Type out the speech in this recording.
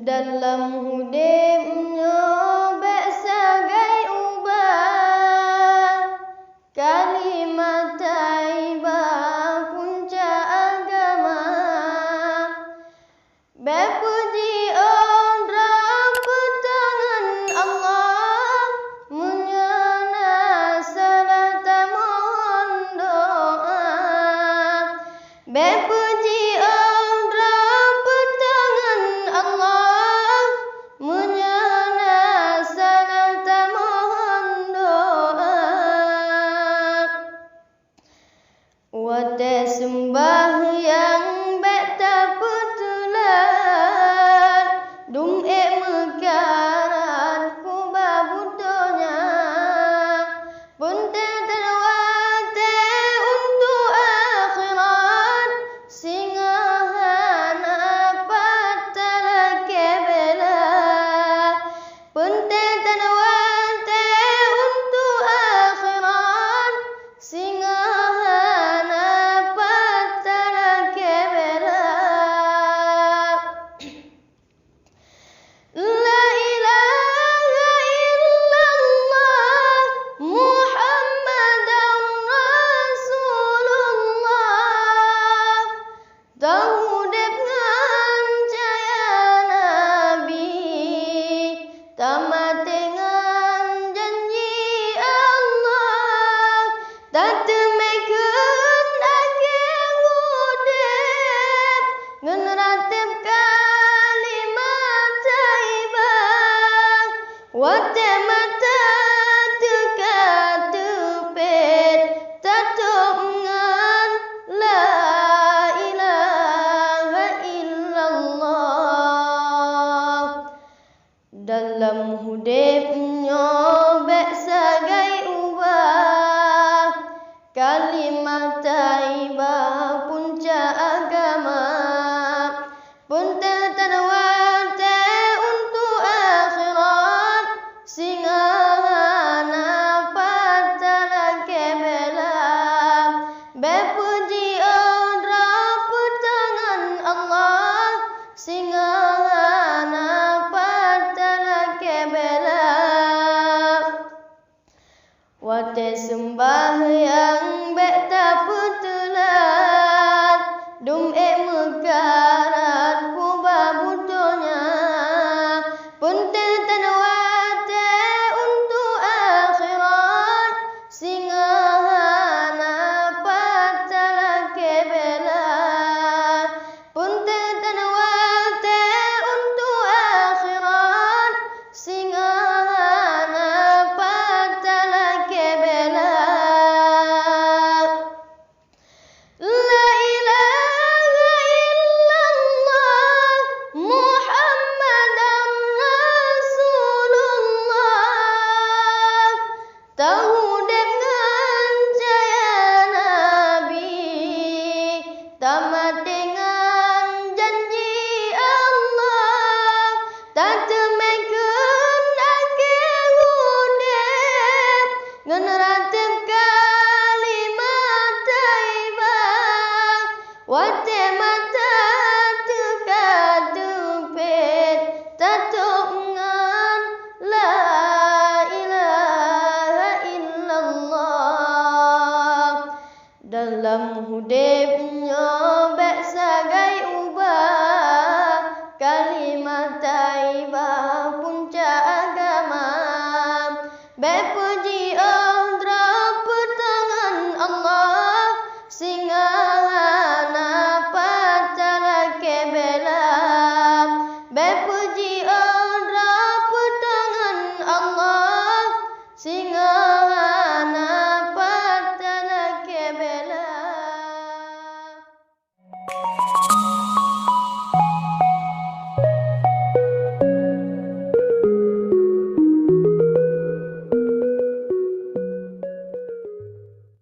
dalam hidupnya bersagai ubah, kalimat taibah punca agama. Berpuji orang pertangan Allah, menyana salat mohon doa. Berpuji orang pertangan Allah, menyana salat mohon doa. Wate sembahyang dum mekaran ku babutonya punte terwate untuk akhirat singahan patala kebela punte terwate untuk akhirat singahan patala kebela. Tamat dengan janji Allah, tak temekun akhir udep, ngeratib kalimat taibah, wate mata tekat tepet, tatuk ngan la ilaha illallah. Dalam hidupnya bersagai ubah, kalimat taibah punca agama. Punta terwate untuk akhirat singahan patala kebela. Berpuji orang pertangan Allah, singahan wate sembahyang beta putulan dum mekaran ku babutonya punte tanwate untuk akhirat singahan patala kebela punte tanwate untuk akhirat singahan patala kebela. La ilaha illallah Muhammadan Rasulullah, tahu dengan jaya Nabi, tamat dengan janji Allah, tak temekun akhir udep, ngeratib kalimat taibah, wate mata tekat tepet, tatuk ngan la ilaha illallah. Dalam hidupnya